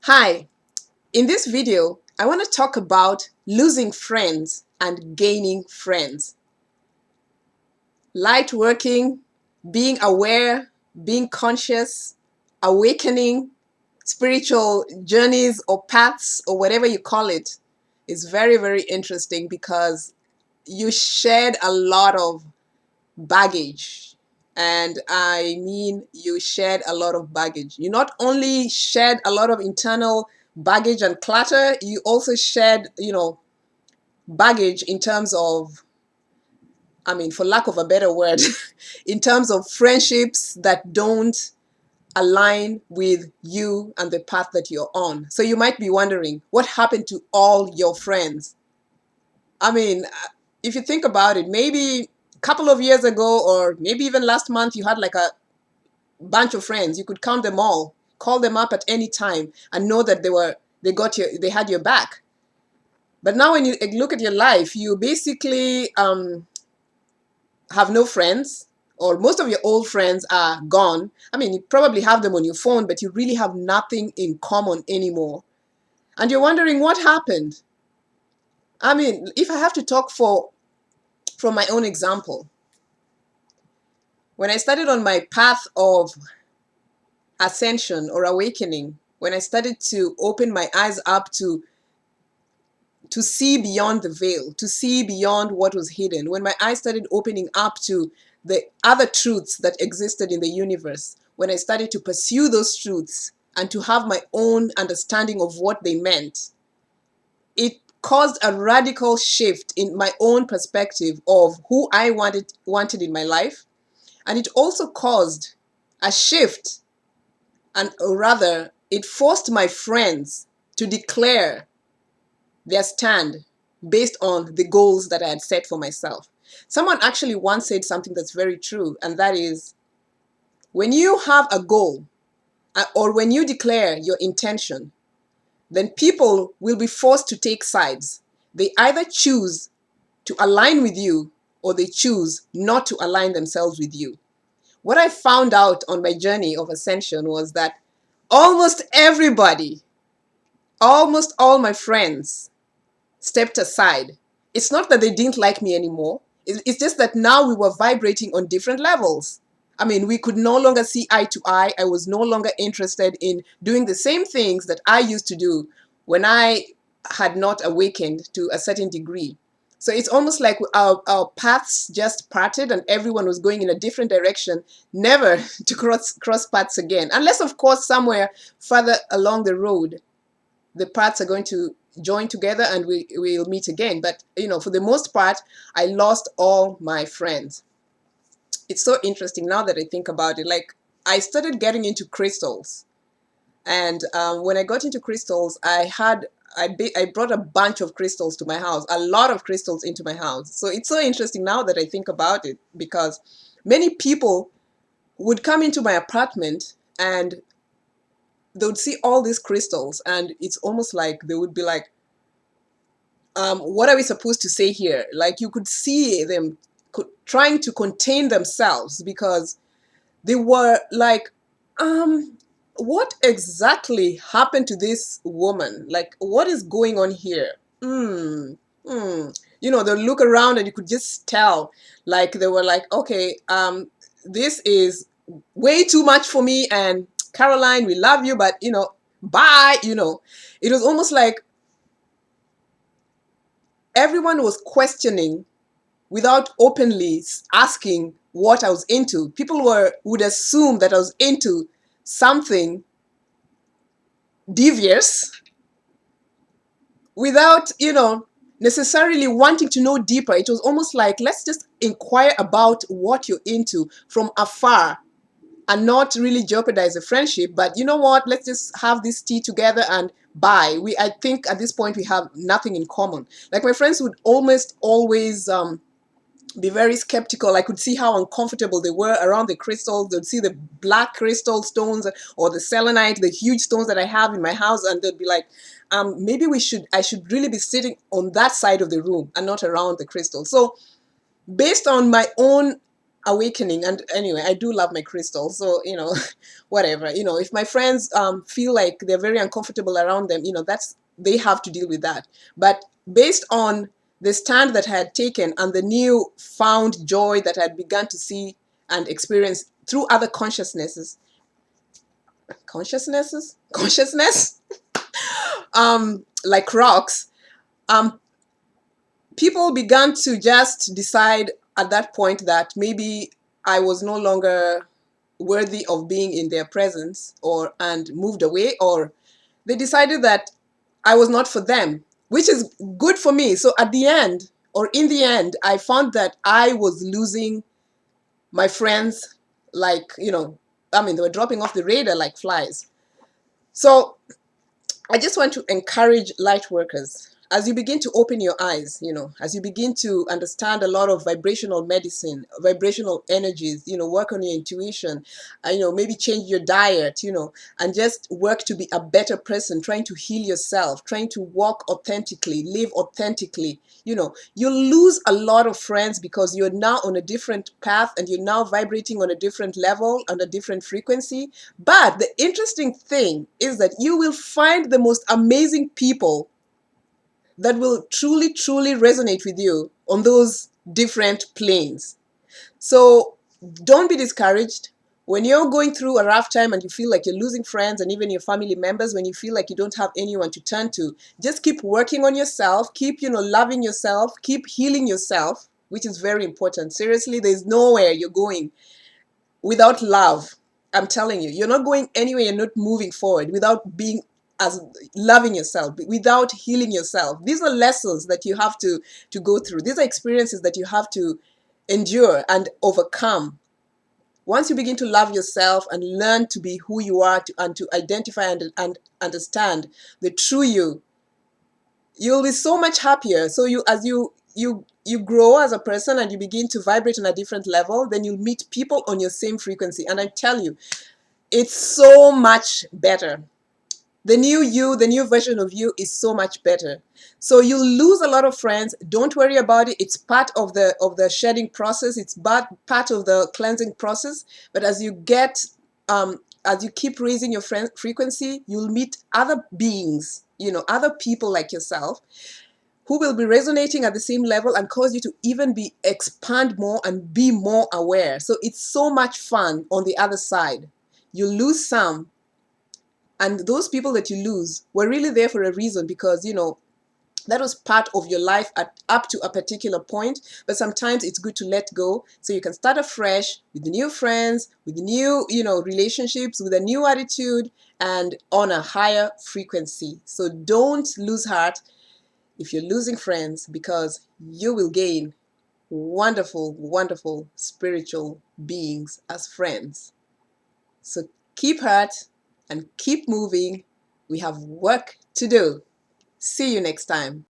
Hi, in this video, I want to talk about losing friends and gaining friends. Light working, being aware, being conscious, awakening, spiritual journeys or paths or whatever you call it is very, very interesting because you shared a lot of baggage. And I mean, you shared a lot of baggage. You not only shared a lot of internal baggage and clutter, you also shared, baggage in terms of, I mean, for lack of a better word, in terms of friendships that don't align with you and the path that you're on. So you might be wondering, what happened to all your friends? I mean, if you think about it, maybe a couple of years ago or maybe even last month, you had like a bunch of friends. You could count them all, call them up at any time, and know that they had your back. But now, when you look at your life, you basically have no friends, or most of your old friends are gone. I mean, you probably have them on your phone, but you really have nothing in common anymore. And you're wondering what happened. I mean, if I have to talk from my own example, when I started on my path of ascension or awakening, when I started to open my eyes up to see beyond the veil, to see beyond what was hidden, when my eyes started opening up to the other truths that existed in the universe, when I started to pursue those truths and to have my own understanding of what they meant, it caused a radical shift in my own perspective of who I wanted in my life. And it also caused a shift, and or rather, it forced my friends to declare their stand based on the goals that I had set for myself. Someone actually once said something that's very true, and that is, when you have a goal or when you declare your intention, then people will be forced to take sides. They either choose to align with you or they choose not to align themselves with you. What I found out on my journey of ascension was that almost everybody, almost all my friends, stepped aside. It's not that they didn't like me anymore. It's just that now we were vibrating on different levels. I mean, we could no longer see eye to eye. I was no longer interested in doing the same things that I used to do when I had not awakened to a certain degree. So it's almost like our paths just parted and everyone was going in a different direction, never to cross paths again. Unless, of course, somewhere further along the road, the paths are going to join together and we'll meet again. But, for the most part, I lost all my friends. It's so interesting now that I think about it. Like, I started getting into crystals. And when I got into crystals, I brought a bunch of crystals to my house, a lot of crystals into my house. So it's so interesting now that I think about it, because many people would come into my apartment and they would see all these crystals, and it's almost like they would be like, what are we supposed to say here? Like, you could see them trying to contain themselves because they were like, what exactly happened to this woman? Like, what is going on here? They'll look around and you could just tell, like, they were like, okay, this is way too much for me. And Caroline, we love you, but, bye. It was almost like everyone was questioning without openly asking what I was into. People would assume that I was into something devious without, necessarily wanting to know deeper. It was almost like, let's just inquire about what you're into from afar and not really jeopardize the friendship. But you know what? Let's just have this tea together and bye. I think at this point we have nothing in common. Like, my friends would almost always be very skeptical. I could see how uncomfortable they were around the crystals. They'd see the black crystal stones or the selenite, the huge stones that I have in my house, and they'd be like, maybe I should really be sitting on that side of the room and not around the crystal. So based on my own awakening. And anyway, I do love my crystals, so whatever, if my friends feel like they're very uncomfortable around them, that's, they have to deal with that. But based on the stand that I had taken and the new found joy that I had begun to see and experience through other consciousness, like rocks, um people began to just decide at that point that maybe I was no longer worthy of being in their presence, or and moved away, or they decided that I was not for them, which is good for me. So at the end, or in the end, I found that I was losing my friends, like, I mean, they were dropping off the radar like flies. So I just want to encourage light workers, as you begin to open your eyes, as you begin to understand a lot of vibrational medicine, vibrational energies, work on your intuition, maybe change your diet, and just work to be a better person, trying to heal yourself, trying to walk authentically, live authentically. You'll lose a lot of friends because you're now on a different path and you're now vibrating on a different level and a different frequency. But the interesting thing is that you will find the most amazing people that will truly, truly resonate with you on those different planes. So don't be discouraged. When you're going through a rough time and you feel like you're losing friends and even your family members, when you feel like you don't have anyone to turn to, just keep working on yourself, keep, loving yourself, keep healing yourself, which is very important. Seriously, there's nowhere you're going without love. I'm telling you, you're not going anywhere, you're not moving forward without being as loving yourself, without healing yourself. These are lessons that you have to go through. These are experiences that you have to endure and overcome. Once you begin to love yourself and learn to be who you are, and to identify and understand the true you, you'll be so much happier. So as you grow as a person and you begin to vibrate on a different level, then you'll meet people on your same frequency. And I tell you, it's so much better. The new you, the new version of you is so much better. So you lose a lot of friends. Don't worry about it. It's part of the shedding process. It's part of the cleansing process. But as you keep raising your frequency, you'll meet other beings, other people like yourself, who will be resonating at the same level and cause you to even expand more and be more aware. So it's so much fun on the other side. You lose some, and those people that you lose were really there for a reason, because that was part of your life up to a particular point. But sometimes it's good to let go so you can start afresh with new friends, with new relationships, with a new attitude, and on a higher frequency. So don't lose heart if you're losing friends, because you will gain wonderful, wonderful spiritual beings as friends. So keep heart and keep moving. We have work to do. See you next time.